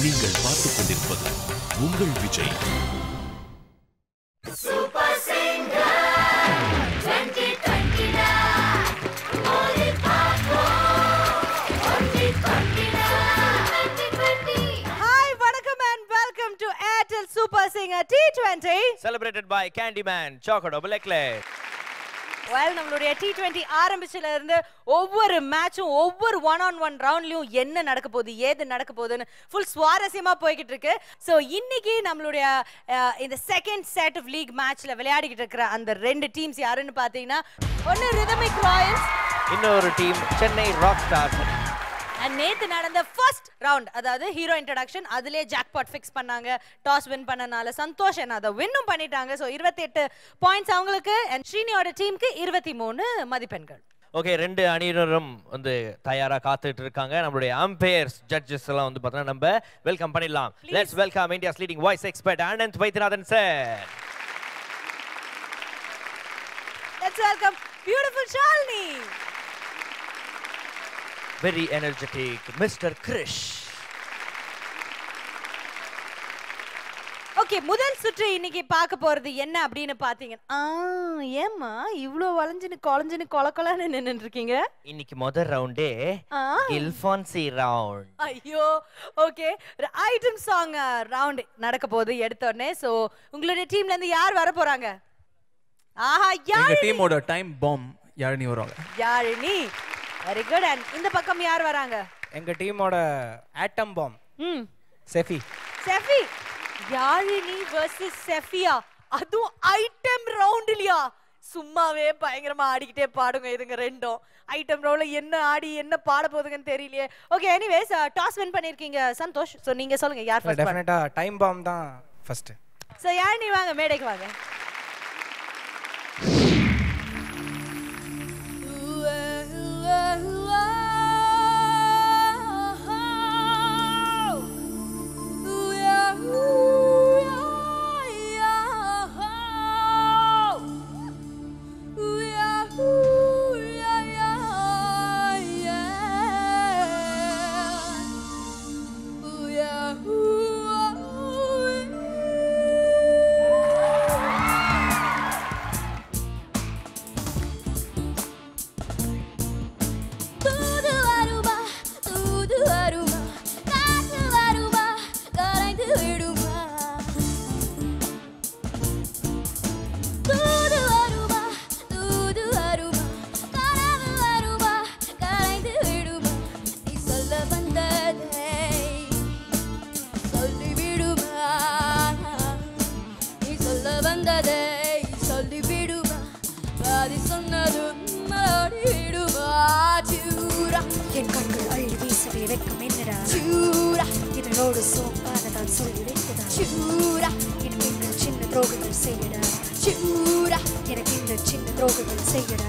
நீங்கள் பார்த்துக் கொண்டிருப்பது உங்கள் Vijay. Super Singer 2020 Hi, vanakkam and welcome to Airtel Super Singer T20 celebrated by Candyman Choco Double Eclair. Well, நம்மளுடைய T20 ஆரம்பிச்சல இருந்து ஒவ்வொரு மேட்சும் ஒவ்வொரு 1-on-1 ரவுண்ட்லயும் என்ன நடக்க போகுது ஏது நடக்க போகுதுன்னு ஃபுல் சுவாரஸ்யமா போய்கிட்டு இருக்கு. சோ இன்னைக்கு நம்மளுடைய இந்த செகண்ட் செட் ஆஃப் லீக் மேட்ச்ல விளையாடிக்கிட்டு இருக்கிற அந்த ரெண்டு டீம்ஸ் யாருன்னு பாத்தீங்கன்னா ஒன்னு ரிதமிக் ராயல்ஸ், இன்னொரு டீம் சென்னை ராக் ஸ்டார்ஸ். நேத்து நடந்த ஃபர்ஸ்ட் ரவுண்ட் அதாவது ஹீரோ இன்ட்ரோடக்ஷன் அதிலே ஜாக்பாட் ஃபிக்ஸ் பண்ணாங்க. டாஸ் வின் பண்ணனால சந்தோஷ் என்ன அதை வின்னும் பண்ணிட்டாங்க. ஸோ 28 பாயிண்ட்ஸ் அவங்களுக்கு அண்ட் ஸ்ரீனியோட டீமுக்கு 23 மதிப்பெண்கள். ஓகே, ரெண்டு அணியினரும் வந்து தயாரா காத்துட்டு இருக்காங்க. நம்மளுடைய அம்பையர்ஸ் ஜட்ஜஸ் எல்லாம் வந்து பார்த்தா நம்ம வெல்கம் பண்ணிடலாம். Let's welcome India's leading voice expert Anand Vaidyanathan sir. Let's welcome beautiful Shalini. Very energetic Mr. Krish. Okay, முதல் சுற்று இன்னைக்கு பார்க்க போறது என்ன அப்படின்னு பாத்தீங்கன்னா ஏம்மா இவ்ளோ வளைஞ்சுன்னு கொலைஞ்சுன்னு கொலன்னு நின்னுட்டு இருக்கீங்க? இன்னைக்கு முதல் ரவுண்டே இல்ஃபான்சி ரவுண்ட். ஐயோ, ஓகே, ஐட்டம் சாங் ரவுண்ட் நடக்க போகுது எடுத்தோடனே. சோ உங்களுடைய டீம்ல இருந்து யார் வர போறாங்க? ஆஹா, எங்க டீமோட டைம் பாம் யாழினி வராங்க. Yazhini, very good. அண்ட் இந்த பக்கம் யார் வராங்க? எங்க டீமோட ஆட்டம் பாம் செஃபி. செஃபி, யாழினி வெர்சஸ் செஃபியா, அதுவும் ஐட்டம் ரவுண்ட்லயா? சும்மாவே பயங்கரமா ஆடிக்கிட்டே பாடுங்க இதுங்க ரெண்டும். ஐட்டம் ரவுண்ட்ல என்ன ஆடி என்ன பாட போகுதுங்கன்னு தெரியலையே. ஓகே, எனிவேஸ் டாஸ் வின் பண்ணிருக்கீங்க சந்தோஷ். சோ நீங்க சொல்லுங்க யார் ஃபர்ஸ்ட்? டெஃபினட்டா டைம் பாம் தான் ஃபர்ஸ்ட். சோ யாழினி வாங்க மேடைக்கு வாங்க. என் கண்கள் அள்ளி வீசவே வெக்கம் என்னடா இதனோடு சோப்பானதான் சொல்லி வைத்ததா எனக்கு இந்த சின்ன துரோகங்கள் செய்யடா எனக்கு இந்த சின்ன துரோகங்கள் செய்யடா.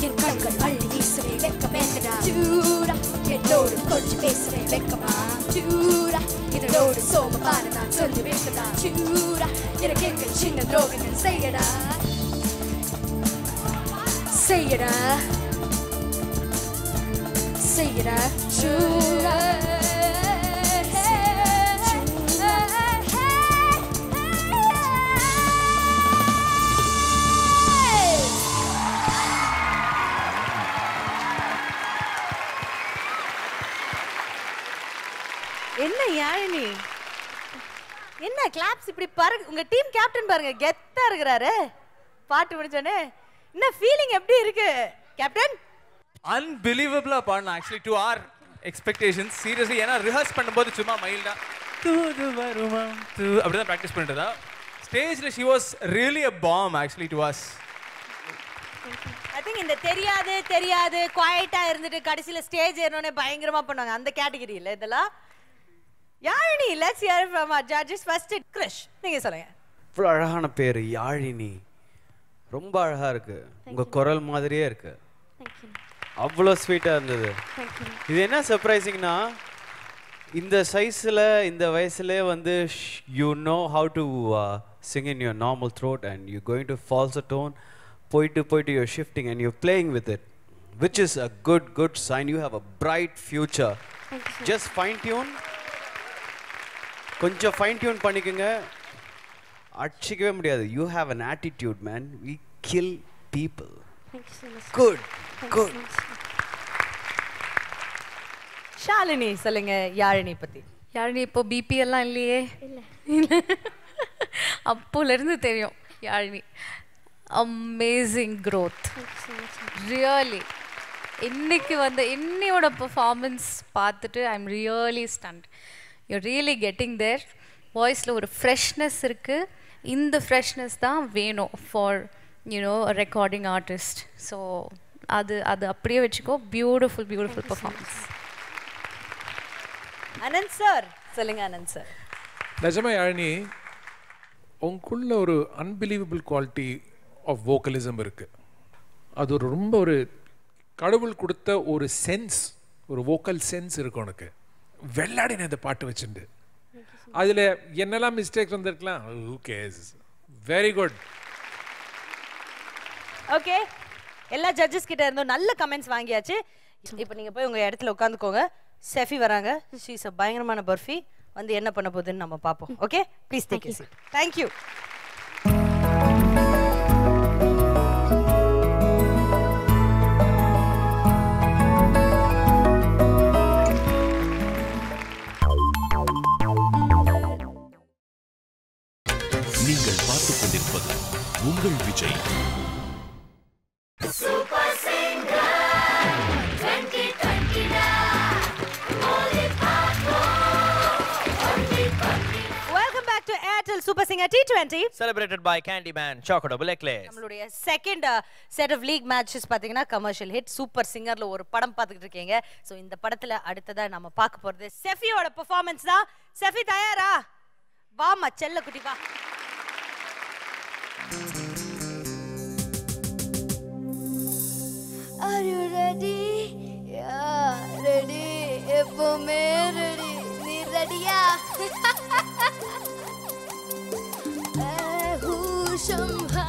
என் கண்கள் அள்ளி வீசவே வெக்கம் என்னடா இதனோடு கொஞ்சம் பேசுறேன் வெக்கமா சூடா இதனோடு சோமபான நான் சொல்லி வைக்கதா சூடா எனக்கு எங்கள் சின்ன துரோகங்கள் செய்யடா செய்யடா செய்யடா சூடா என்ன யாழினி என்ன கிளாப்ஸ் இப்படி பாருங்க உங்க டீம் கேப்டன் பாருங்க கெத்தா இருக்கிறாரு பாட்டு முடிச்சோனே என்ன ஃபீலிங் எப்படி இருக்கு கேப்டன் அன்பிலீவபிளா பாடணும் actually to our expectations seriously ஏன்னா ரிஹர்ஸ் பண்ணும்போது சும்மா மைல்டா தூது வருமா அப்படிதான் ப்ராக்டிஸ் பண்ணிட்டு ஸ்டேஜ்ல she was really a bomb actually to us I think இந்த தெரியாது குவைட்டா இருந்துட்டு கடைசில ஸ்டேஜ் ஏறனோனே பயங்கரமா பண்ணுவாங்க அந்த கேட்டகரி இல்ல இதெல்லாம் Yazhini let's hear from our judges first Krish நீங்க சொல்லுங்க இவ்வளோ அழகான பேர் யாழினி ரொம்ப அழகா இருக்கு உங்க குரல் மாதிரியே இருக்கு அவ்வளோ ஸ்வீட்டா இருந்தது இது என்ன சர்ப்ரைசிங்னா இந்த சைஸ்ல இந்த வயசுல வந்து you know how to sing in your normal throat and you going to false a tone போயிட்டு your shifting and you playing with it which is a good sign you have a bright future just fine tune கொஞ்சம் fine tune பண்ணிக்கோங்க அடிச்சிக்கவே முடியாது you have an attitude man we kill people good Shalini சொல்லுங்க யாழினி பத்தி யாழினி இப்போ BP எல்லாம் இல்லையே அப்போல இருந்து தெரியும் யாழினி அமேசிங் growth ரியலி இன்னைக்கு வந்து இன்னையோட பெர்ஃபார்மன்ஸ் பார்த்துட்டு I am really stunned you really getting there வாய்ஸில் ஒரு ஃப்ரெஷ்னஸ் இருக்குது இந்த ஃப்ரெஷ்னஸ் தான் வேணும் for you know recording artist so அது அப்படியே வச்சுக்கோ பியூட்டிஃபுல் பெர்ஃபார்மன்ஸ் அனந்த் சார் சொல்லுங்க அனந்த் சார் நிஜமா யாழினி உங்களுக்குள்ள ஒரு அன்பிலீவபிள் குவாலிட்டி ஆஃப் வோக்கலிசம் இருக்குது அது ஒரு ரொம்ப ஒரு கடவுள் கொடுத்த ஒரு சென்ஸ் ஒரு வோக்கல் சென்ஸ் இருக்கு உனக்கு வெள்ளாடின இந்த பாட்டு வச்சுட்டு அதில் என்னெல்லாம் மிஸ்டேக்ஸ் வந்திருக்கலாம் ஓகே வெரி குட் ஓகே எல்லா ஜட்ஜஸ் கிட்ட இருந்தும் நல்ல கமெண்ட்ஸ் வாங்கியாச்சு இப்போ நீங்க போய் உங்க இடத்துல உட்காந்துக்கோங்க செஃபி வராங்க ஷீ இஸ் அ பயங்கரமான பர்ஃபி வந்து என்ன பண்ண போகுதுன்னு நம்ம பார்ப்போம் okay please take it thank you நீங்கள் பார்த்துக் கொண்டிருப்பது உங்கள் Vijay Super Singer 2020 welcome back to Airtel Super Singer T20 celebrated by Candyman Chocolate Necklace நம்மளுடைய second set of league matches பாத்தீங்கன்னா கமர்ஷியல் ஹிட் சூப்பர் சிங்கர்ல ஒரு படம் பார்த்துக்கிட்டு இருக்கீங்க சோ இந்த படத்துல அடுத்ததா நம்ம பார்க்க போறது செஃபியோட பெர்ஃபார்மன்ஸ் தான் செஃபி தயாரா வாமா செல்ல குட்டி வா Are you ready? Yeah, ready. எப்பவுமே ready. நீ ரெடியா? मैं हूँ शम्हा,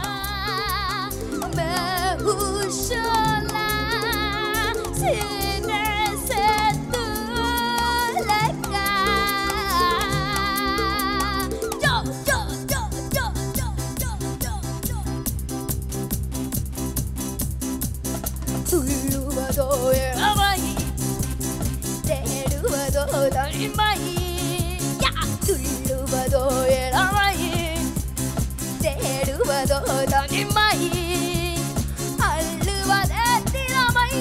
मैं हूँ शोला, सीने से तू लगा. जो जो जो जो जो जो जो जो. ತುಳ್ಳುವುದೋ ಎಳವಾಯಿ ತೇಡುವುದೋ ದಣಿಮಾಯಿ ತುಳ್ಳುವುದೋ ಎಳವಾಯಿ ತೇಡುವುದೋ ದಣಿಮಾಯಿ ಅಳ್ಳುವುದೇ ತಿಳಮೈ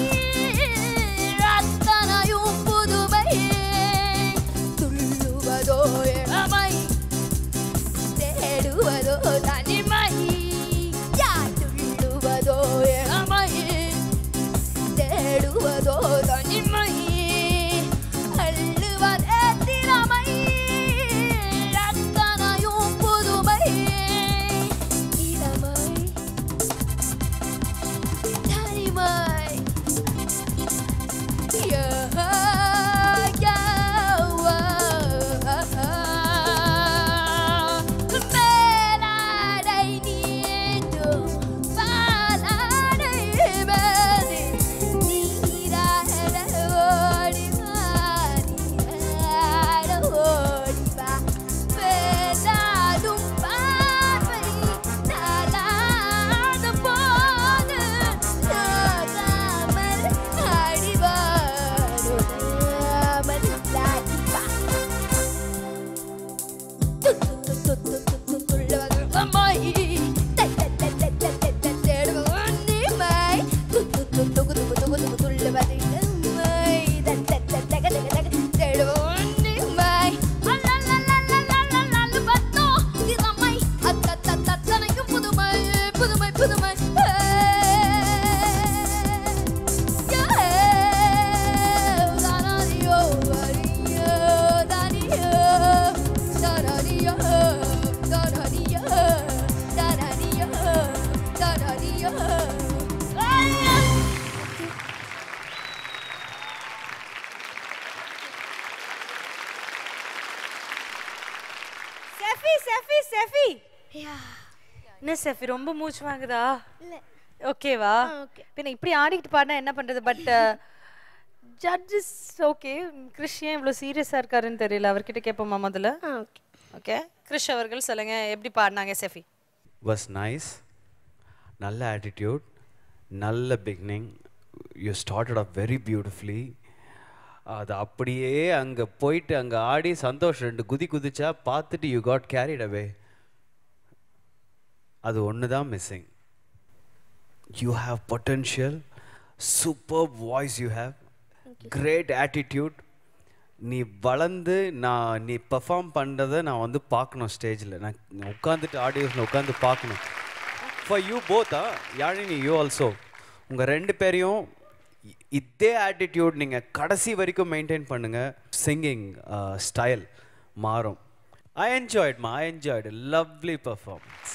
ರತ್ತನಯು ಪುದುಮೈ ತುಳ್ಳುವುದೋ ಎಳವಾಯಿ ತೇಡುವುದೋ ದಣಿಮಾಯಿ ತುಳ್ಳುವುದೋ ಎಳವಾಯಿ தேடுவதோ தனிமை அள்ளுவதே என்ன செஃபி ரொம்ப மூச்சு வாங்குதா? ஓகேவா? பின்ன இப்படி ஆடிக்கிட்டு பாடினா என்ன பண்றது? But judges okay. கிறிஷ் ஏன் இவ்வளோ சீரியஸாக இருக்காருன்னு தெரியல. அவர்கிட்ட கேட்போமா முதல்ல? ஓகே கிறிஷ் அவர்கள் சொல்லுங்க, எப்படி பாடினாங்க செஃபி? வாஸ் நைஸ், நல்ல ஆட்டிடியூட், நல்ல beginning. You started up very beautifully. அது அப்படியே அங்கே போயிட்டு அங்கே ஆடி சந்தோஷ் 2 குதி குதிச்சா பார்த்துட்டு யூ காட் கேரிட் அவே. அது ஒன்று தான் missing. You have potential, super voice you have, great attitude. நீ வளர்ந்து நீ பெர்ஃபார்ம் பண்ணுறதை நான் வந்து பார்க்கணும் ஸ்டேஜில். நான் உட்காந்துட்டு ஆடியோஸில் உட்காந்து பார்க்கணும். ஃபார் யூ போத்தா யாழினி, யூ ஆல்சோ, உங்கள் 2 பேரையும் இதே ஆட்டிடியூட் நீங்கள் கடைசி வரைக்கும் மெயின்டைன் பண்ணுங்கள். சிங்கிங் ஸ்டைல் மாறும். I enjoyed it. Lovely performance.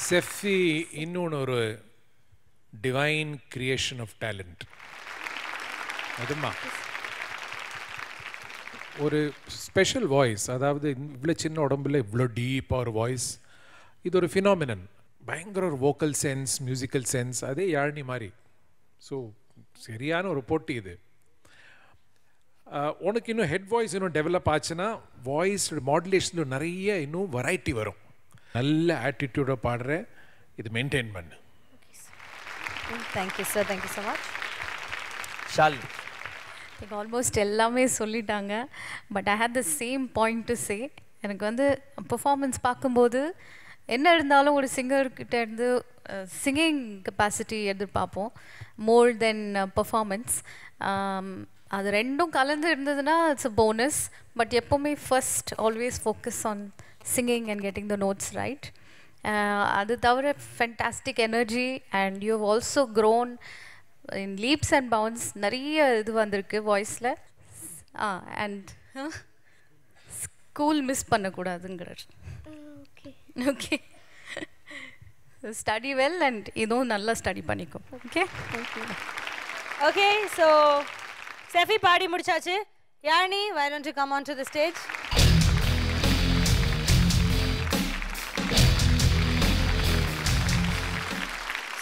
செஃபி இன்னொன்று ஒரு டிவைன் கிரியேஷன் ஆஃப் டேலண்ட். அதுமா ஒரு ஸ்பெஷல் வாய்ஸ், அதாவது இவ்வளோ சின்ன உடம்புல இவ்வளோ டீப்பாக ஒரு வாய்ஸ். இது ஒரு ஃபினாமினன். பயங்கர ஒரு வோக்கல் சென்ஸ், மியூசிக்கல் சென்ஸ், அதே யாழினி மாதிரி. ஸோ சரியான ஒரு போட்டி இது. உனக்கு இன்னும் ஹெட் வாய்ஸ் இன்னும் டெவலப் ஆச்சுன்னா வாய்ஸ் மாடுலேஷனில் நிறைய இன்னும் வெரைட்டி வரும். நல்ல ஆட்டிடியூடை பாடுற, இது மெயின்டைன் பண்ணு. Thank you sir, thank you so much. Shalini almost எல்லாமே சொல்லிட்டாங்க. But I hate the same point to say. எனக்கு வந்து பெர்ஃபார்மன்ஸ் பார்க்கும்போது என்ன இருந்தாலும் ஒரு சிங்கர்கிட்ட இருந்து சிங்கிங் கெப்பாசிட்டி எதிர்பார்ப்போம் மோர் தென் பெர்ஃபார்மன்ஸ். அது ரெண்டும் கலந்து இருந்ததுன்னா இட்ஸ் அ போனஸ். பட் எப்போவுமே first always focus on singing and getting the notes right. அது தவிர fantastic energy and you have also grown in leaps and bounds. நிறைய இது வந்திருக்கு வாய்ஸில். அண்ட் ஸ்கூல் மிஸ் பண்ணக்கூடாதுங்கிறார். ஓகே, ஸ்டடி வெல் அண்ட் இதுவும் நல்லா ஸ்டடி பண்ணிக்கும். Okay, okay. ஸோ செஃபி பாடி முடிச்சாச்சு. Yazhini, why don't you come on to the stage?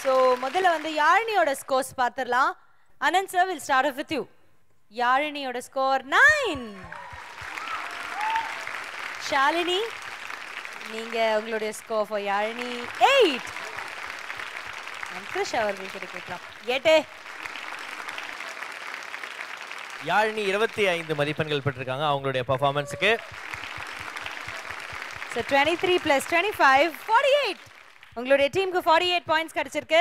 So முதல்ல வந்து யாழினியோட ஸ்கோர்ஸ் பார்த்துடலாம். Anand sir, will start off with you. யாழினியோட ஸ்கோர் 9. ஷாலினி, நீங்க உங்களுடைய ஸ்கோர் ஃபார் யாழினி 8. கிறிஷ் அவர்கள் கேட்கலாம் 8. யாழினி 25 மதிப்பெண்கள் பெற்றிருக்காங்க அவங்களுடைய பெர்ஃபார்மன்ஸுக்கு. So 23 plus 25 48. உங்களுடைய டீமுக்கு 48 பாயிண்ட்ஸ் கிடைச்சிருக்கு.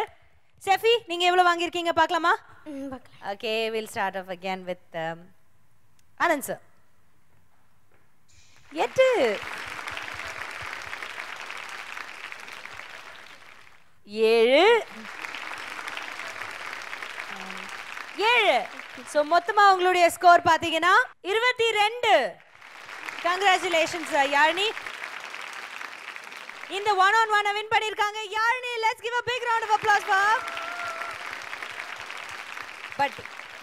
செஃபி, நீங்க எவ்வளவு வாங்கியிருக்கீங்க பார்க்கலாமா? Okay, we'll start off again with Anand sir. 8. 7. So மொத்தமா உங்களுடைய ஸ்கோர் பார்த்தீங்கன்னா 22. கங்க்ராச்சுலேஷன்ஸ் யாழினி. இந்த 1-on-1 வின் பண்ணிருக்காங்க Yazhini. Let's give a big round of applause for her. But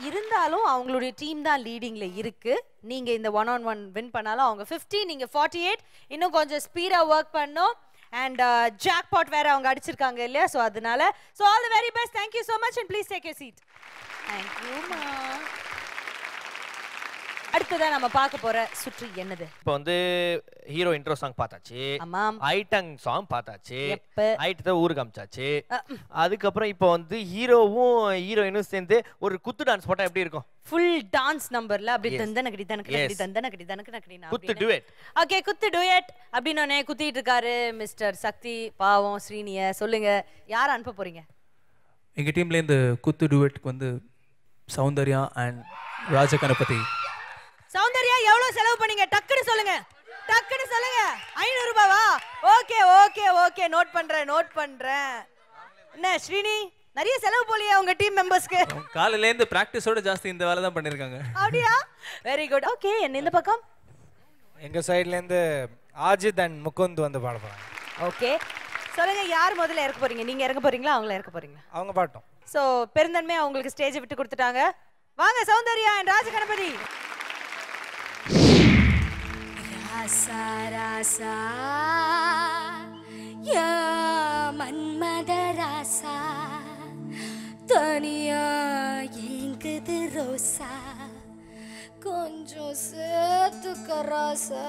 இருந்தாலும் அவங்களுடைய டீம் தான் லீடிங்ல இருக்கு. நீங்க இந்த 1-on-1 வின் பண்ணாலும் அவங்க 50, நீங்க 48. இன்னும் கொஞ்சம் ஸ்பீடா ஒர்க் பண்ணணும். அண்ட் ஜாக்பாட் வேற அவங்க அடிச்சிருக்காங்க இல்லையா? ஸோ அதனால so all the very best. Thank you so much and please take your seat. Thank you மா. அடுத்ததா நம்ம பார்க்க போற சுற்று என்னது? இப்போ வந்து ஹீரோ இன்ட்ரோ சாங் பார்த்தாச்சு, ஆமாம். ஐட்டங் சாங் பார்த்தாச்சு, எப்ப? ஐட்டத்தை ஊரு காமிச்சாச்சு. அதுக்கப்புறம் இப்போ வந்து ஹீரோவும் ஹீரோயினும் சேர்ந்து ஒரு குத்து டான்ஸ் போட்டா எப்படி இருக்கும்? ஃபுல் டான்ஸ் நம்பர்ல அப்படி தந்தனகடி தனக்கு தந்தனகடி தனக்கு குத்து டுயட். ஓகே, குத்து டுயட் அப்படினே குத்திட்டு இருக்காரு மிஸ்டர் சக்தி. பாவம் ஸ்ரீனிய சொல்லுங்க, யார அனுப்ப போறீங்க? எங்க டீம்ல இந்த குத்து டுவெட்க்கு வந்து சௌந்தர்யா அண்ட் ராஜ கணபதி. சௌந்தர்யா எவ்வளவு செலவு பண்ணீங்க? டக்குன்னு சொல்லுங்க, டக்குன்னு சொல்லுங்க. 500 ரூபாவா? ஓகே ஓகே ஓகே, நோட் பண்றேன். என்ன ஸ்ரீனி, நிறைய செலவு போலியா உங்க டீம் மெம்பர்ஸ்க்கு? காலையில இருந்து பிராக்டிஸோட ஜாஸ்தி இந்த வேலை தான் பண்ணிருக்காங்க. அப்படியா? Very good. ஓகே, இந்த பக்கம் எங்க சைடுல இருந்து ஆஜித் அண்ட் முகுந்த் வந்து பாட போறாங்க. ஓகே, சொல்லுங்க, யார் முதல்ல இறக்க போறீங்க? நீங்க இறக்க போறீங்களா, அவங்கள இறக்க போறீங்களா? அவங்க பாட்டும். சோ பெருந்தன்மை அவங்களுக்கு ஸ்டேஜ் விட்டு கொடுத்துட்டாங்க. வாங்க சௌந்தர்யா அண்ட் ராஜ கணபதி. ராசா ராசா யா மன்மத ராசா, தனியா எங்குது ரோசா, கொஞ்சம் சேர்த்துக்க ராசா.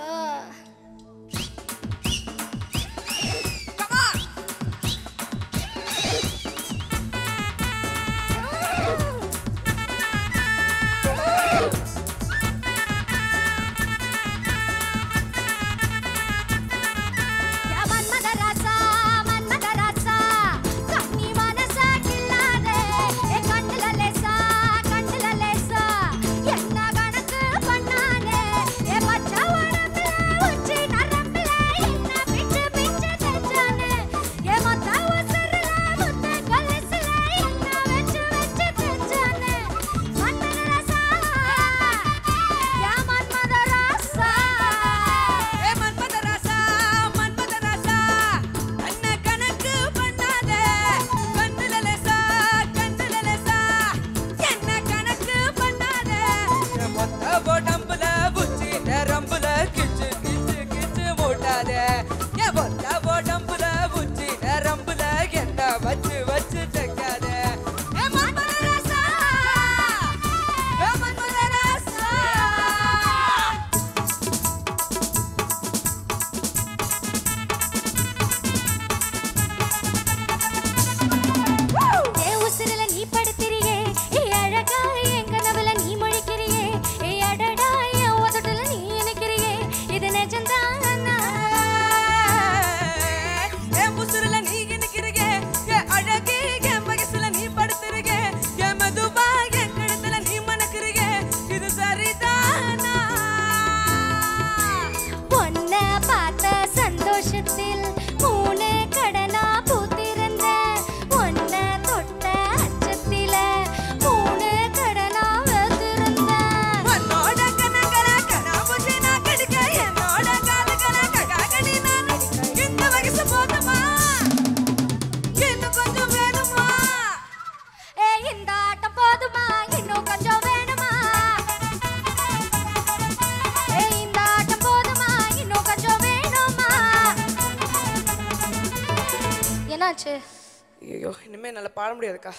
ஐயோ, இனிமே என்னால பாட முடியாதுக்கா.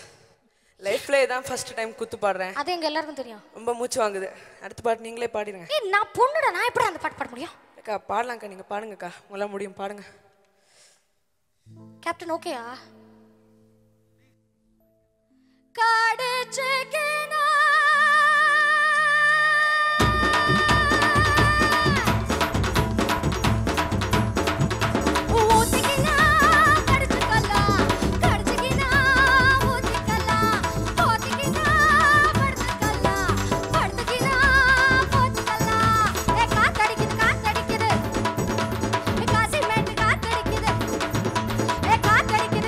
லைஃப்ல இதான் ஃபர்ஸ்ட் டைம் குத்து பாடுறேன். அது எங்க எல்லாருக்கும் தெரியும். ரொம்ப மூச்சு வாங்குது. அடுத்த பாட்டு நீங்களே பாடிடுங்க. ஏய், நான் பொண்ணுடா, நான் எப்படி அந்த பாட்டு பாட முடியும்? அக்கா பாடலாம்க்கா, நீங்க பாடுங்கக்கா, உங்களால முடியும், பாடுங்க. கேப்டன் ஓகேயா? காடுச்சேக்கேனா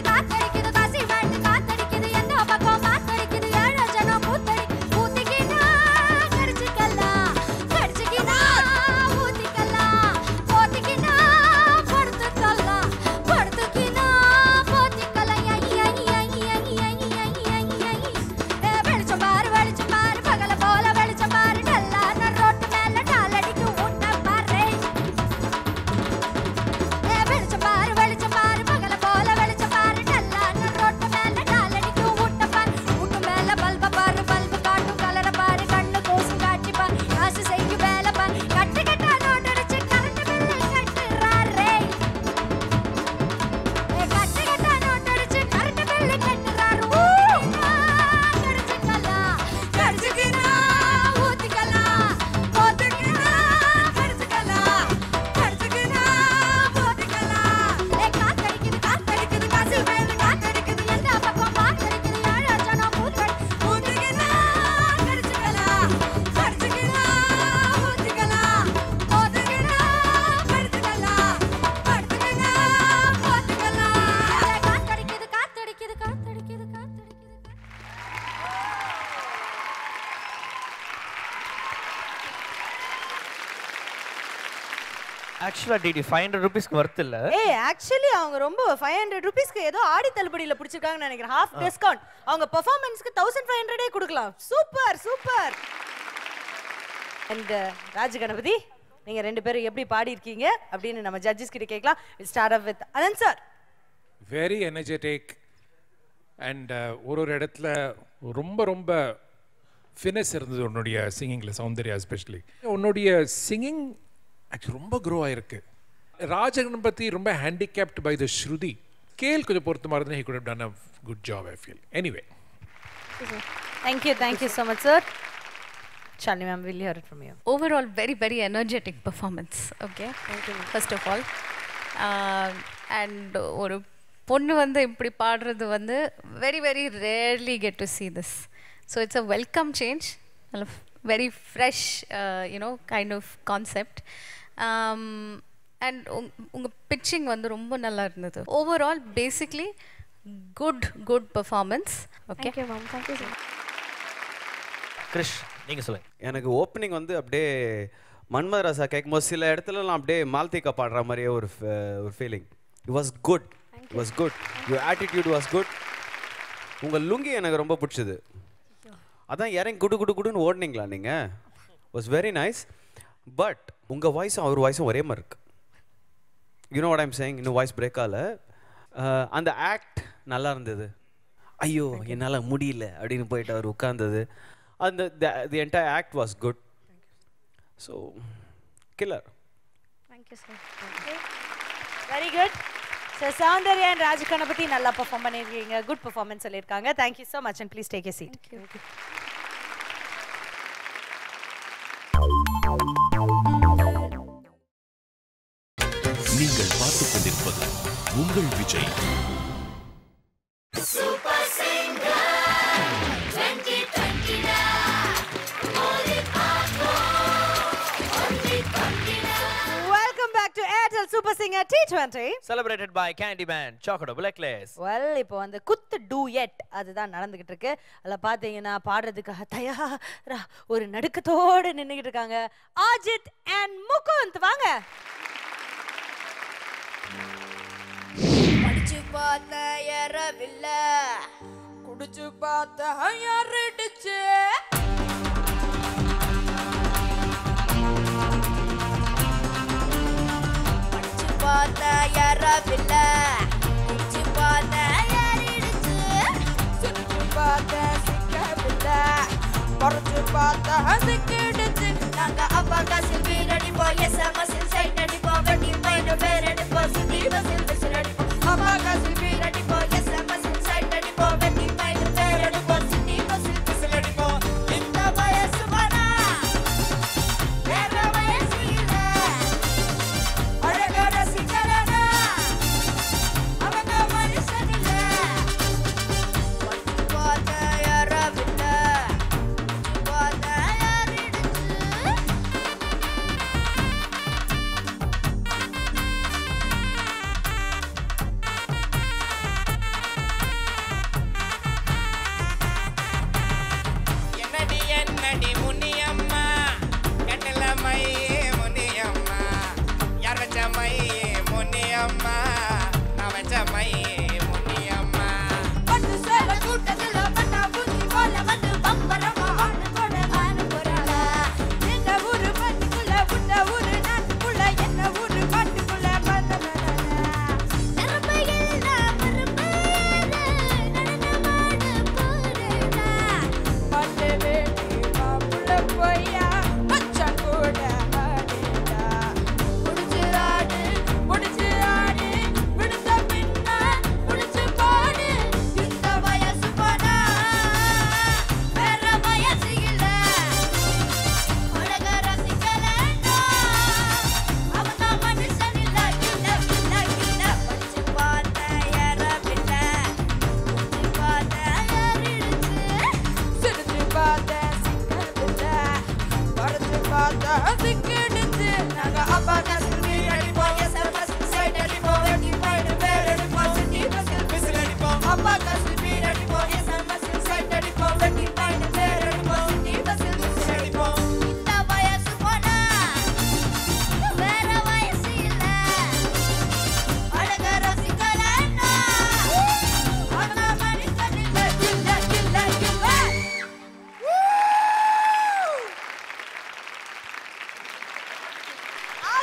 காத்தடிக்குது, காசி மேட்டு காத்தடிக்குது, என்ன பக்கம் காத்தடிக்குது, ஏழை ஜனம் கூத்தடிக்குது. ஆக்சுவலா டிடி 500 ரூபீஸ்க்கு வர்த் இல்ல. ஏய் ஆக்சுவலி அவங்க ரொம்ப 500 ரூபீஸ்க்கு ஏதோ ஆடி தள்ளுபடியில பிடிச்சிருக்காங்கன்னு நினைக்கிறேன். Half discount. அவங்க பெர்ஃபார்மன்ஸ்க்கு 1500 கொடுக்கலாம். Super super. And Raj Ganapathi நீங்க ரெண்டு பேரும் எப்படி பாடி இருக்கீங்க அப்படின்னு நம்ம ஜட்ஜஸ் கிட்ட கேட்கலாம். Will start up with Anand sir. Very energetic and ஒரு இடத்துல ரொம்ப ரொம்ப ஃபினிஷ் இருந்தது உன்னுடைய சிங்கிங்கில். சௌந்தர்யா எஸ்பெஷலி உன்னுடைய சிங்கிங் ஆக்சுவலி ரொம்ப க்ரோ ஆயிருக்கு. ராஜகணபதி ரொம்ப handicapped by the shruti. Scale கொஞ்சம் பொறுத்தமாக இருந்தால் he could have done a good job I feel. Anyway. Thank you so much sir. Shalini ma'am, will hear it from you. Overall, very energetic performance. Okay. Thank you. First of all, and ஒரு பொண்ணு வந்து இப்படி பாடுறது வந்து very rarely get to see this. So it's a welcome change. Very fresh, kind of concept. And உங்க pitching வந்து ரொம்ப நல்லா இருந்தது. Overall, basically, good performance. Okay. Thank you ma'am. Thank you sir. Girish நீங்க சொல்லுங்க. எனக்கு ஓப்பனிங் வந்து அப்படியே மன்மதராசா கேட்கும்போது சில இடத்துலலாம் அப்படியே மால்திகா பாடுற மாதிரியே ஒரு feeling. It was good. It was good. Your attitude was good. உங்கள் லுங்கி எனக்கு ரொம்ப பிடிச்சது. அதான் இறங்கி குடுன்னு ஓடுனீங்களா நீங்கள்? Was very nice. பட் உங்கள் வாய்ஸும் அவர் வாய்ஸும் ஒரே மாதிரி இருக்கு. You know what I'm saying. இன்னும் வாய்ஸ் பிரேக் ஆகல. அந்த ஆக்ட் நல்லா இருந்தது. ஐயோ என்னால் முடியல அப்படின்னு போயிட்டு அவர் உட்கார்ந்தது. And the entire act was good. So, killer. Thank you sir. Very good. So Soundarya and Raj Ganapathy நல்லா perform பண்ணிருக்கீங்க. Good performance சொல்லிருக்காங்க. Thank you so much and please take a seat. Thank you. நீங்கள் பார்த்துக் கொண்டிருப்பது உங்கள் Vijay. Super Singer 2020 Welcome back to Airtel Super Singer T20. Celebrated by Candyman Chocolate Blacklist. Well, இப்போ அந்த குத்து டூயட் அதுதான் நடந்துகிட்டு இருக்கு. அதில் பார்த்தீங்கன்னா பாடுறதுக்காக தயாரா ஒரு நடுக்கத்தோடு நின்றுகிட்டு இருக்காங்க ஆஜித் அண்ட் முகுந்த். வாங்க. படிச்சு பார்த்த ஏறவில்ல, குடிச்சு பார்த்த யாரிடுச்சு. படிச்சு பார்த்த ஏறவில்ல, குடிச்சு பார்த்த யாரிடுச்சு. சுற்றி பார்த்த சிக்கவில்லை, பறிச்சு பார்த்த சிக்கிடுச்சு. நாங்க அப்பா காசு வீரடிப்போம், எஸ்எம்எஸ் சைட் அடிப்போம், வெட்டி பையன் பேர் அடிப்போம், சுத்தி பஸ்ஸில் பஸ்ஸில் அடிப்போம். அப்பா காசு வீரடிப்போம், எஸ்எம்எஸ் சைட் அடிப்போம், வெட்டி பையன் பேர் அடிப்போம், சுத்தி பஸ்ஸில் பஸ்ஸில் அடிப்போம். இந்த வயசு மனா வேற வயசு இல்லை, அழக ரசிக்கிறனா அவங்க மனுஷன் இல்லை. படிச்சு பார்த்த யாரவில்லை, பார்த்த யாரிடுச்சு.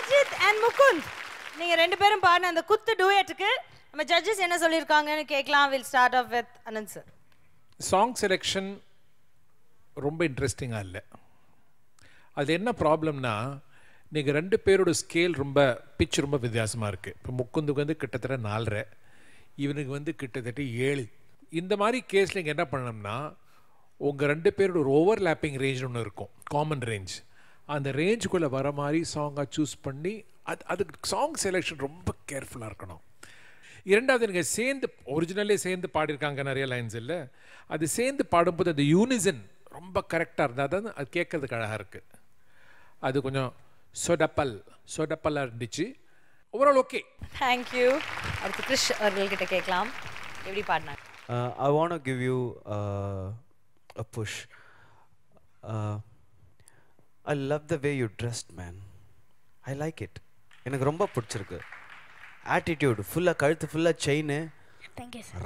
அஜித் அண்ட் முகுந்த் நீங்க ரெண்டு பேரும் பாடின அந்த குத்து டூயட்டுக்கு நம்ம ஜட்ஜஸ் என்ன சொல்லியிருக்காங்கன்னு கேட்கலாம். Will start off with Anand sir. Song selection ரொம்ப இன்ட்ரெஸ்டிங்காக இல்லை. அது என்ன ப்ராப்ளம்னா நீங்கள் ரெண்டு பேரோட ஸ்கேல் ரொம்ப பிச் ரொம்ப வித்தியாசமாக இருக்குது. இப்போ முக்குந்துக்கு வந்து கிட்டத்தட்ட 4.5, இவனுக்கு வந்து கிட்டத்தட்ட 7. இந்த மாதிரி கேஸில் நீங்கள் என்ன பண்ணணும்னா உங்கள் ரெண்டு பேரோட ஒரு ஓவர்லேப்பிங் ரேஞ்ச் ஒன்று இருக்கும், காமன் ரேஞ்ச். அந்த ரேஞ்சுக்குள்ளே வர மாதிரி சாங்காக சூஸ் பண்ணி அதுக்கு சாங் செலெக்ஷன் ரொம்ப கேர்ஃபுல்லாக இருக்கணும். இரண்டாவது நீங்கள் சேர்ந்து ஒரிஜினலே சேர்ந்து பாடியிருக்காங்க நிறைய லைன்ஸ் இல்லை, அது சேர்ந்து பாடும்போது அந்த யூனிசன் ரொம்ப கரெக்டாக இருந்தால் தான் அது கேட்கறதுக்கு அழகாக இருக்குது. அது கொஞ்சம் சொடப்பல்லாக இருந்துச்சு. Overall okay. தேங்க்யூ. அடுத்து கிறிஷ் அவர்கள்கிட்ட கேட்கலாம், எப்படி பாடினாங்க? I want to give you a push. I love the way you dressed, man. I like it. எனக்கு ரொம்ப பிடிச்சிருக்கு. ஆட்டிடியூட் ஃபுல்லாக, கழுத்து ஃபுல்லாக செயின்,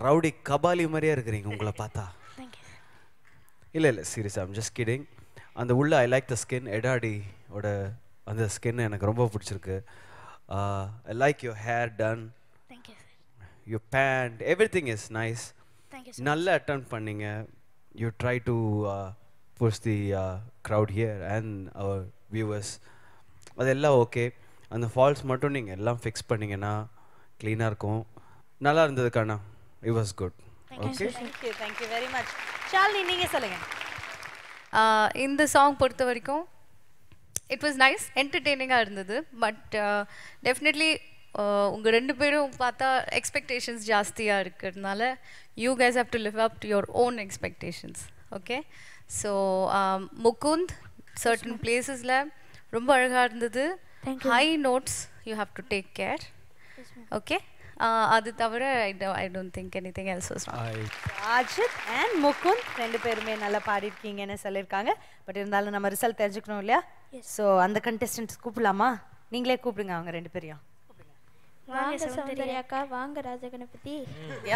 ரவுடி கபாலி மாதிரியே இருக்கிறீங்க உங்களை பார்த்தா. இல்லை சீரியஸாக ஐம் ஜஸ்ட் கிடிங். அந்த உள்ள ஐ லைக் த ஸ்கின், எடாடியோட அந்த ஸ்கின் எனக்கு ரொம்ப பிடிச்சிருக்கு. I like your hair done, your pant, எவ்ரி திங் இஸ் நைஸ். நல்லா அட்டன் பண்ணீங்க. You try to push the crowd here and our viewers. அதெல்லாம் ஓகே. அந்த ஃபால்ஸ் மட்டும் நீங்கள் எல்லாம் ஃபிக்ஸ் பண்ணிங்கன்னா க்ளீனாக இருக்கும். நல்லா இருந்தது கண்ணா. It was good. Okay, thank you very much. Shalini நீங்கள் சொல்லுங்கள். இந்த சாங் பொறுத்த வரைக்கும் இட் வாஸ் நைஸ், என்டர்டெய்னிங்காக இருந்தது. பட் டெஃபினெட்லி உங்கள் ரெண்டு பேரும் பார்த்தா எக்ஸ்பெக்டேஷன்ஸ் ஜாஸ்தியாக இருக்கிறதுனால you guys have to live up to your own expectations. Okay, so Mukund certain பிளேசஸில் ரொம்ப அழகாக இருந்தது. High notes you have to take care. Okay, அது தவிர I don't think anything else was wrong. Ajith and Mukund ரெண்டு பேருமே நல்லா பாடிருக்கீங்கன்னு சொல்லியிருக்காங்க. பட் இருந்தாலும் நம்ம ரிசல்ட் தெரிஞ்சுக்கணும் இல்லையா? ஸோ அந்த கண்டெஸ்டன்ட்ஸ் கூப்பிடலாமா? நீங்களே கூப்பிடுங்க அவங்க ரெண்டு பேரையும். வாங்க சௌந்தர்யாக்கா, வாங்க ராஜகணபதி.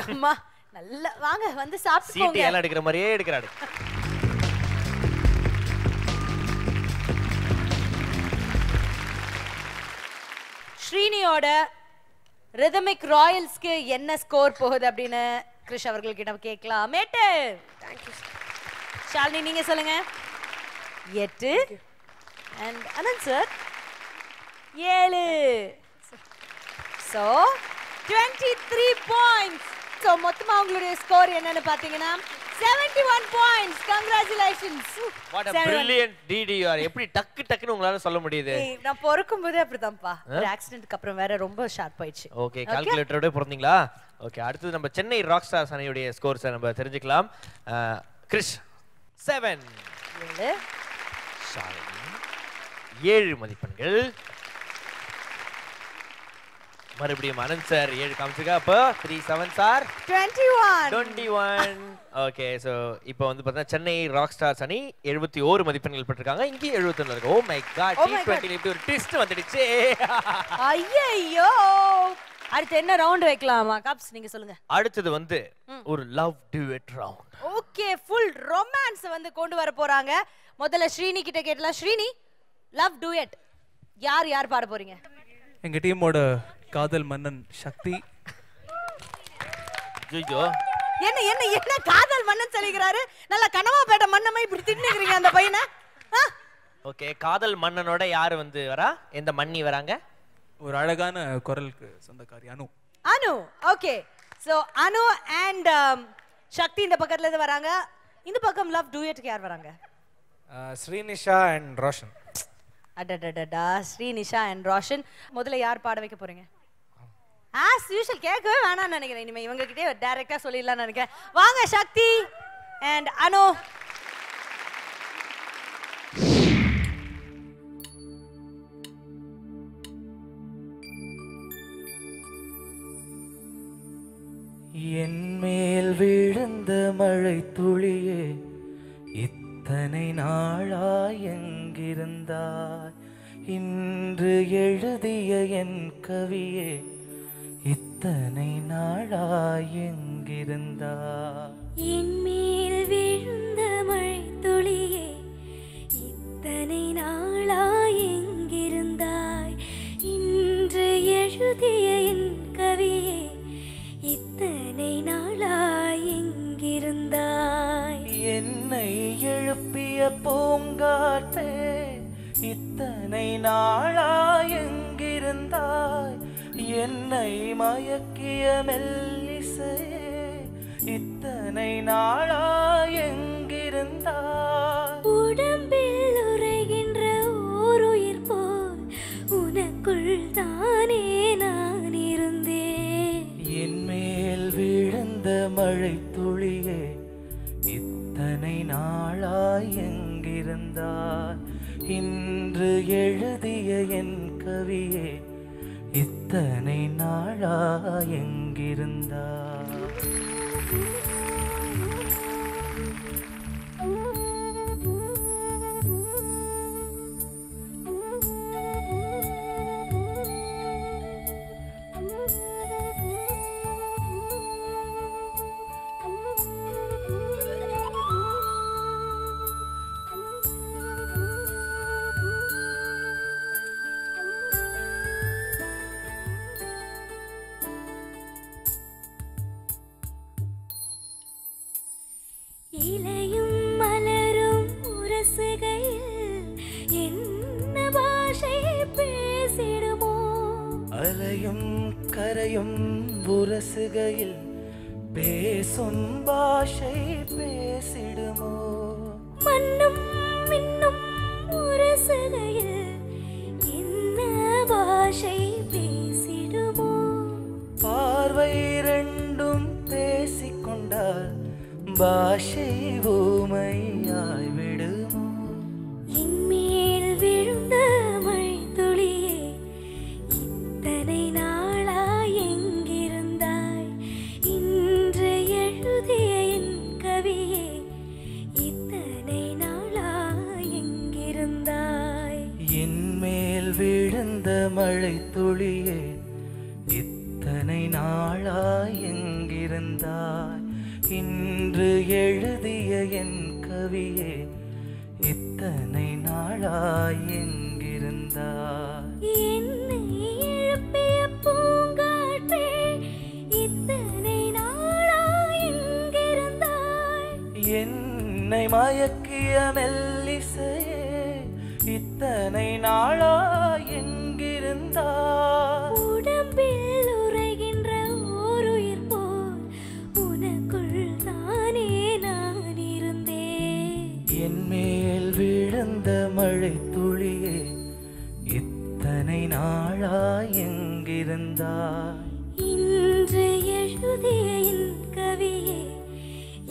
அம்மா நல்ல வாங்க, வந்து சாப்பிட்டு சீட்டு எல்லாம் எடுக்கிற மாதிரியே எடுக்கிறாரு. ஸ்ரீனியோட ரிதமிக் ராயல்ஸ்க்கு என்ன ஸ்கோர் போகுது அப்படின்னு கிருஷ் அவர்கள் கிட்ட கேட்கலாம். மேட்டு. ஷாலினி நீங்க சொல்லுங்க. 8 and Anand sir 7. So 23 points. So மொத்தமா உங்களுடைய ஸ்கோர் என்னன்னு பார்த்தீங்கன்னா 71 points. Congratulations. What a brilliant DDR. எப்படி டக்கு டக்குன்னு உங்களால சொல்ல முடியுது? நான் பொறுக்கும்போது அப்படிதான்ப்பா. ஒரு ஆக்சிடென்ட்க்கு அப்புறம் வேற ரொம்ப ஷார்ப் ஆயிடுச்சு. ஓகே, கால்குலேட்டரோட பொறுத்தீங்களா? ஓகே, அடுத்து நம்ம சென்னை ராக் ஸ்டார்ஸ் அணியுடைய ஸ்கோர்ஸ் நம்ம தெரிஞ்சுக்கலாம். கிறிஷ் 7, ஷாலினி 7 மதிப்பெண்கள். மறுபடியும் அனந்த் சார் 7 காமிச்சிருக்கா. அப்போ 3 7s are 21. ஓகே, ஸோ இப்போ வந்து பார்த்தீங்கன்னா சென்னை ராக் ஸ்டார்ஸ் அணி 71 மதிப்பெண்கள் பெற்றிருக்காங்க. இங்கே 71 இருக்கு. ஓ மை காட், T20 இப்படி ஒரு ட்விஸ்ட் வந்துடுச்சு. ஐயோ, அடுத்து என்ன ரவுண்ட் வைக்கலாமா? கப்ஸ் நீங்க சொல்லுங்க. அடுத்தது வந்து ஒரு love duet round. Okay, full romance வந்து கொண்டு வர போறாங்க. முதல்ல ஸ்ரீனி கிட்ட கேட்டலாம். ஸ்ரீனி, லவ் டுயட் யார் பாட போறீங்க? எங்க டீமோட காதல் மன்னன் சக்தி. ஜிஜோ என்ன என்ன என்ன காதல் மன்னன் சொல்லிக்கிறாரு. நல்ல கனவாப்பேட்டை மன்னமை இப்படி திட்டிக்கிறீங்க அந்த பையனை. ஓகே, காதல் மன்னனோட யார் வந்து வரா? எந்த மன்னி வராங்க? ஒரு அழகான குரலுக்கு சொந்தக்காரி அனு. ஓகே, சோ அனு அண்ட் சக்தி இந்த பக்கத்துல இருந்து வராங்க. இந்த பக்கம் லவ் டுயட்க்கு யார் வராங்க? ஸ்ரீனிஷா அண்ட் ரோஷன். அடடடடா, ஸ்ரீனிஷா அண்ட் ரோஷன். முதல்ல யார் பாட வைக்க போறீங்க? ஆஸ் யூஷுவல் கேட்கவே வேணாம்னு நினைக்கிறேன். இனிமே இவங்க கிட்டே டைரக்டா சொல்லிடலாம்னு நினைக்கிறேன். வாங்க சக்தி அண்ட் அனு. என் மேல் விழுந்த மழை துளியே, இத்தனை நாளாய் எங்கிருந்தாய்? இன்று எழுதிய என் கவியே, இத்தனை நாளாய் எங்கிருந்தாய்? என் மேல் விழுந்த மழை துளியே, இத்தனை நாளாய் எங்கிருந்தாய்? எழுதிய என் கவியே இத்தனை நாளாய் எங்கிருந்தாய் என்னை எழுப்பிய பூங்காற்றே இத்தனை நாளாய் எங்கிருந்தாய் என்னை மயக்கிய மெல்லிசையே இத்தனை நாளாய் எங்கிருந்தாய் உடம்பில் உறைகின்ற ஓருயிர் போல் உனக்குள் தானே நான் இருந்தேன் என் மேல் விழுந்த மழை துளியே இத்தனை நாளாய் எங்கிருந்தாய் இன்று எழுதிய என் கவியே இத்தனை நாளாய் எங்கிருந்தாய் இலையும் மலரும் உரசுகையில் என்ன பாஷை பேசிடுமோ அலையும் கரையும் உரசுகையில் பேசும் பாஷை பேசிடுமோ மண்ணும் மின்னும் உரசுகையில் என்ன பாஷை பேசிடுமோ பார்வை ரெண்டும் பேசிக்கொண்டால் பாஷை ஊமையாய் விடுமோ என்மேல் விழுந்த மழை துளியே இத்தனை நாளாய் எங்கிருந்தாய் இன்று எழுதிய என் கவியே இத்தனை நாளாய் எங்கிருந்தாய் என் மேல் விழுந்த மழை துளியே இத்தனை நாளாய் எங்கிருந்தாய் இன்று எழுதிய என் கவியே இத்தனை நாளாய் எங்கிருந்தாய் என்னை எழுப்பிய பூங்காற்றே இத்தனை நாளாய் எங்கிருந்தாய் என்னை மயக்கிய மெல்லிசையே இத்தனை நாளாய் எங்கிருந்தாய் உடம்பில் உறைகின்ற ஓருயிர் போல் உனக்குள் தானே நான் இருந்தேன் என் மேல் விழுந்த மழை துளியே இத்தனை நாளாய் எங்கிருந்தாய் இன்று எழுதிய என் கவியே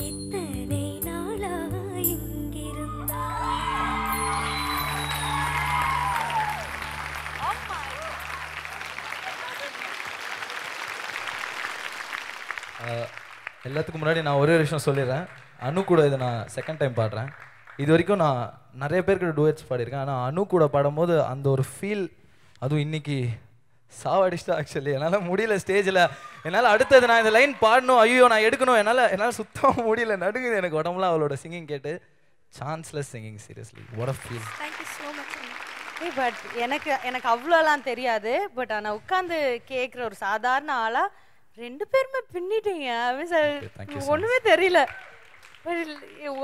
இத்தனை நாளாய் எங்கிருந்தாய் எல்லாத்துக்கும் முன்னாடி நான் ஒரே ஒரு விஷயம் சொல்லிடுறேன். அனு கூட இதை நான் செகண்ட் டைம் பாடுறேன். இது வரைக்கும் நான் நிறைய பேருக்கு டூயட்ஸ் பாடியிருக்கேன். ஆனால் அனு கூட பாடும்போது அந்த ஒரு ஃபீல், அதுவும் இன்னைக்கு சாவடிச்சிட்டா. ஆக்சுவலி என்னால் முடியல ஸ்டேஜில். என்னால் அடுத்தது நான் இந்த லைன் பாடணும், ஐயோ நான் எடுக்கணும், என்னால் சுத்தமாக முடியல, நடுங்குது எனக்கு உடம்புலாம் அவளோட சிங்கிங் கேட்டு. Chanceless singing, seriously what a feel. Thank you so much. But எனக்கு அவ்வளோலாம் தெரியாது. பட் ஆனால் உட்காந்து கேட்குற ஒரு சாதாரண ஆளா ரெண்டு பேருமே பின்னிட்டீங்க. ஒண்ணுமே தெரியல,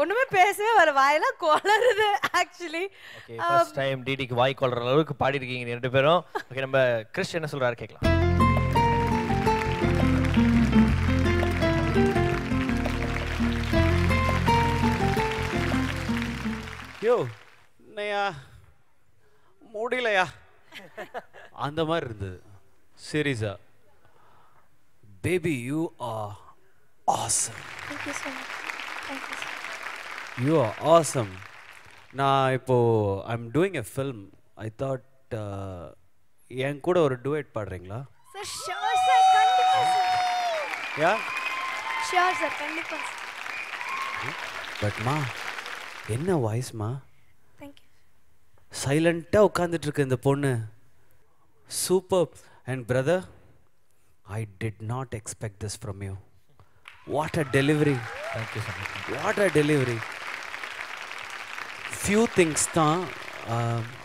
ஒண்ணுமே பேசவே வர, வாயெல்லாம் கொளறுது ஆக்சுவலி. ஓகே, ஃபர்ஸ்ட் டைம் டிடிக்கு வாய் கொளற அளவுக்கு பாடி இருக்கீங்க ரெண்டு பேரும். ஓகே, நம்ம கிறிஸ் என்ன சொல்றாரு கேட்கலாம். யோ என்னையா முடியலையா அந்த மாதிரி இருந்தது. சீரியஸா baby you are awesome. Thank you so much. Thank you so much. You are awesome. நான் இப்போ I'm doing a film. I thought என் கூட ஒரு டுவேட் பாடுறீங்களா? Sir, sure sir, கண்டிப்பா sir. யா Sure sir, கண்டிப்பா sir. பட் மா என்ன வாய்ஸ்மா? Thank you. சைலண்ட்டாக உட்காந்துட்டு இருக்கு இந்த பொண்ணு. Super. And brother, I did not expect this from you. What a delivery. Thank you so much. What a delivery. Few things தான்,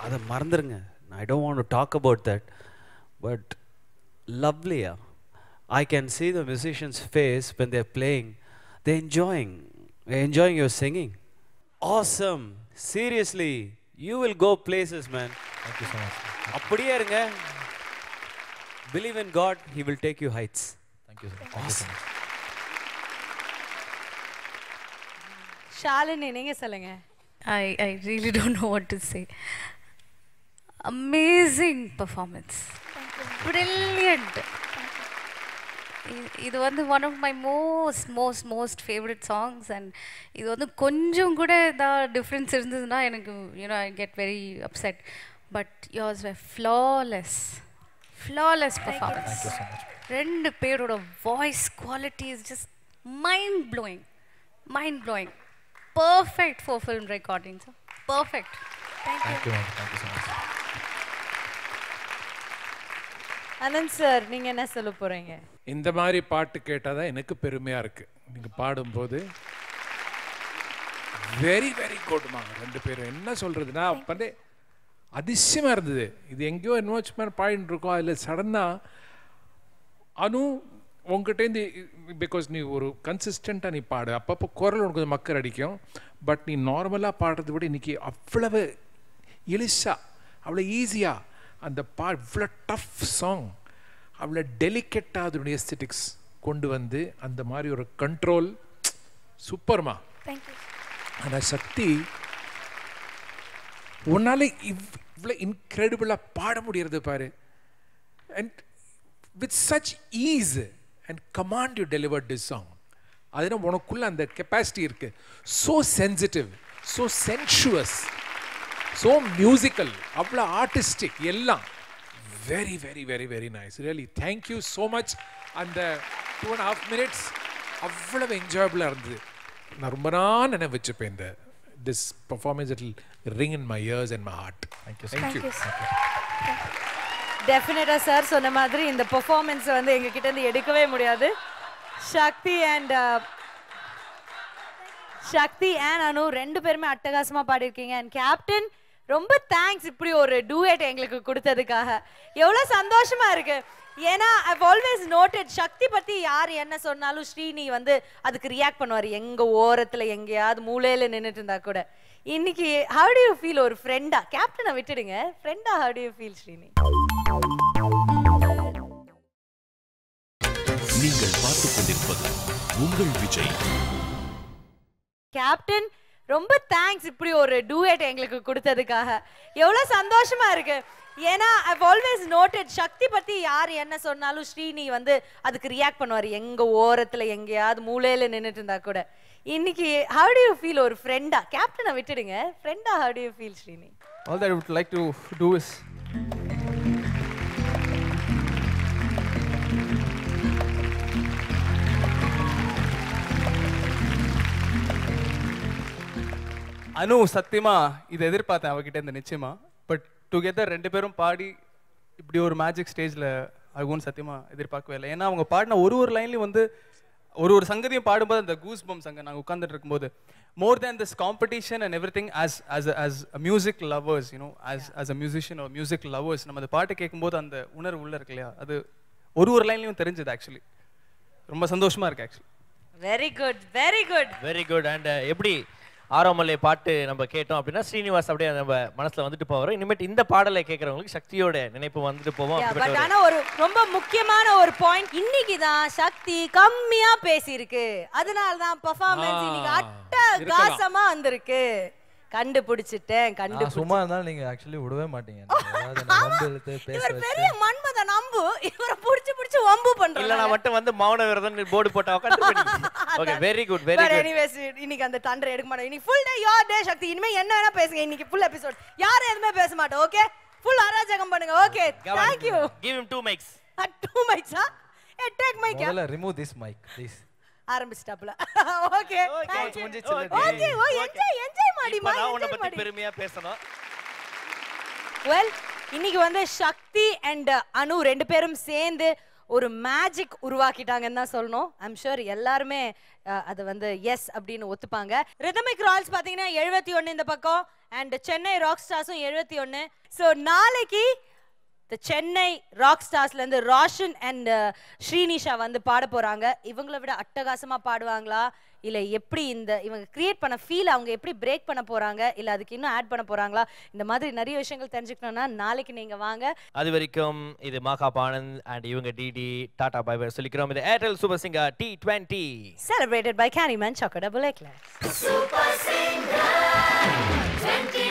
அதை மறந்துடுங்க. I don't want to talk about that. But lovely. I can see the musician's face when they're playing. They're enjoying your singing. Awesome. Seriously, you will go places, man. Thank you so much. அப்படியே இருங்க. Believe in God, He will take you heights. Thank you, sir. Thank you so much. Shalini நீங்க சொல்லுங்க. I really don't know what to say. Amazing performance. Brilliant. இது வந்து one of my most favorite songs, and இது வந்து கொஞ்சம் கூட ஏதாவது difference இருந்ததுன்னா எனக்கு I get very upset, but yours were flawless performance. Thank you so much. ரெண்டு பேரோட voice quality is just mind blowing. Perfect for film recording, sir. Perfect. Thank you. Thank you so much. Anand sir நீங்க என்ன சொல்ல போறீங்க? இந்த மாதிரி பாட்டு கேட்டாதான் எனக்கு பெருமையா இருக்கு. நீங்க பாடும்போது வெரி வெரி குட்மா. ரெண்டு பேரும் என்ன சொல்றதுன்னா வந்து அதிசயமா இருந்தது. இது எங்கேயோ இன்வெஸ்ட்மெண்ட் பாயிண்ட் இருக்கும். அதில் சடனாக அனு உங்ககிட்டேருந்து பிகாஸ் நீ ஒரு கன்சிஸ்டண்ட்டாக நீ பாடு, அப்பப்போ குரல் உனக்கு கொஞ்சம் மக்கள் அடிக்கும். பட் நீ நார்மலாக பாடுறதை விட இன்னைக்கு அவ்வளவு எளிசா அவ்வளோ ஈஸியாக அந்த இவ்வளோ டஃப் சாங் அவ்வளோ டெலிகேட்டாக அதனுடைய எஸ்தெட்டிக்ஸ் கொண்டு வந்து அந்த மாதிரி ஒரு கண்ட்ரோல் சூப்பர்மா. ஆனால் சக்தி உன்னால இவ்வளோ இன்க்ரெடிபிளாக பாட முடியறது பாரு. And with such ease and command you delivered this song. அதனால் உனக்குள்ள அந்த கெப்பாசிட்டி இருக்கு. So sensitive, so sensuous, so musical, அவ்வளோ ஆர்டிஸ்டிக், எல்லாம் very very very very nice. Really thank you so much. அந்த 2.5 minutes அவ்வளவு என்ஜாயபிளாக இருந்தது. நான் ரொம்ப நாள் நினைவு வச்சுப்பேன் இந்த this performance. It will ring in my ears and my heart. Thank you. டெஃபினட்டா சார் சொன்ன மாதிரி இந்த பெர்ஃபார்மன்ஸ் வந்து எங்க கிட்ட இருந்து எடுக்கவே முடியாது. சக்தி அண்ட் அனு ரெண்டு பேருமே அட்டகாசமா பாடிருக்கீங்க. அண்ட் கேப்டன் ரொம்ப தேங்க்ஸ் இப்படி ஒரு டூயட் எங்களுக்கு கொடுத்ததுக்காக. எவ்வளவு சந்தோஷமா இருக்கு. ஏன்னா I've always noted சக்தி பத்தி யார் என்ன சொன்னாலும் ஸ்ரீனி வந்து அதுக்கு ரியாக்ட் பண்ணுவார். எங்க ஓரத்துல எங்கேயாவது மூலையில நின்றுட்டு இருந்தா கூட. இன்னைக்கு how do you feel ஒரு ஃப்ரெண்டா? கேப்டனை விட்டுடுங்க, ஃப்ரெண்டா how do you feel Srini? நீங்கள் பார்த்துக் கொண்டிருப்பது உங்கள் விஜய். கேப்டன் ரொம்ப தேங்க்ஸ் இப்படி ஒரு டூயட் எங்களுக்கு கொடுத்ததுக்காக. எவ்வளவு சந்தோஷமா இருக்கு. ஏன்னா I've always noted சக்தி பத்தி யார் என்ன சொன்னாலும் ஸ்ரீனி வந்து அதுக்கு ரியாக்ட் பண்ணுவார். எங்க ஓரத்துல எங்கேயாவது மூலையில நின்றுட்டு இருந்தா கூட. இன்னைக்கு how do you feel ஒரு ஃப்ரெண்டா? கேப்டனை விட்டுடுங்க, ஃப்ரெண்டா how do you feel Srini? All that I would like to do is அனு சத்தியமா இதை எதிர்பார்த்தேன் அவகிட்ட இந்த நிச்சயமா. பட் டுகெதர் ரெண்டு பேரும் பாடி இப்படி ஒரு மேஜிக் ஸ்டேஜில் ஆகும்னு சத்தியமா எதிர்பார்க்கவே இல்லை. ஏன்னா அவங்க பாடின ஒரு லைன்லையும் வந்து ஒரு சங்கதியும் பாடும்போது அந்த கூஸ் பம்ஸ் அங்கே நாங்கள் உட்காந்துட்டு இருக்கும்போது more than this competition and எவ்ரி திங் as music lovers as a musician or music lovers நம்ம அந்த பாட்டு கேட்கும்போது அந்த உணர்வு உள்ள இருக்கு இல்லையா, அது ஒரு லைன்லையும் தெரிஞ்சது. ஆக்சுவலி ரொம்ப சந்தோஷமா இருக்கு. Actually very good very good very good. And எப்படி ஆரோமலை பாட்டு நம்ம கேட்டோம் அப்படின்னா ஸ்ரீனிவாஸ் அப்படியே நம்ம மனசுல வந்துட்டு போவார். இனிமேட்டு இந்த பாடலை கேட்கறவங்களுக்கு சக்தியோட நினைப்பு வந்துட்டு போவோம். பட் ஆனா ஒரு ரொம்ப முக்கியமான ஒரு பாயிண்ட், இன்னைக்கு தான் சக்தி கம்மியா பேசியிருக்கு. அதனால தான் பெர்ஃபார்மன்ஸ் இன்னைக்கு அட்டகாசமா வந்திருக்கு. கண்டுபிடிச்சிட்டேன். சும்மா இருந்தாலும் நீங்க ஆக்சுவலி விடவே மாட்டீங்க. இவர் பெரிய மன்மத நம்பு. இவரை புடிச்சு வம்பு பண்றாங்க. இல்ல நான் மட்டும் வந்து மௌன விரதம் போர்டு போட்டா உட்கார்ந்து. Okay very good very good. Anyways இன்னைக்கு அந்த தண்டரை எடுக்க மாட்டோம். இன்னைக்கு ஃபுல் டே யோர் டே சக்தி. இனிமே என்ன வேணா பேசுங்க. இன்னைக்கு ஃபுல் எபிசோட் யாரும் எதுமே பேச மாட்டோம். ஓகே ஃபுல் அராஜகம் பண்ணுங்க. Okay thank you. Give him 2 mics. 2 mics ஆ? Take mic. முதல்ல remove this mic please. ஆரம்பிச்சிட்டாப்ல. ஓகே ஓகே ஓ என்ஜாய் மாடிமா. நான் உன்னை பத்தி பெருமையா பேசணும். வெல் இன்னைக்கு வந்து சக்தி அண்ட் அனு ரெண்டு பேரும் சேர்ந்து ஒரு மேஜிக் உருவாக்கிட்டாங்கன்னு தான் சொல்லணும். ஐம் ஷூர் எல்லாருமே அது வந்து எஸ் அப்படின்னு ஒத்துப்பாங்க. ரிதமிக் ராயல்ஸ் பார்த்தீங்கன்னா 71 இந்த பக்கம் அண்ட் சென்னை ராக் ஸ்டார்ஸும் 71. ஸோ நாளைக்கு தி சென்னை ராக் ஸ்டார்ஸ்ல இருந்து ரோஷன் அண்ட் ஸ்ரீனிஷா வந்து பாட போறாங்க. இவங்கள விட அட்டகாசமா பாடுவாங்களா இல்ல எப்படி இவங்க கிரியேட் பண்ண ஃபீல் அவங்க எப்படி பிரேக் பண்ண போறாங்க இல்ல அதுக்கு இன்னும் ஆட் பண்ண போறாங்களா, இந்த மாதிரி நிறைய விஷயங்கள் தெரிஞ்சுக்கணும்னா நாளைக்கு நீங்க வாங்க. அது வரைக்கும் இது மாகாப் ஆனந்த் அண்ட் இவங்க டிடி டாடா பை பை சொல்லிக்கிறோம். இது Airtel Super Singer T20 celebrated by Candyman Choco Double Eclair. Super Singer 20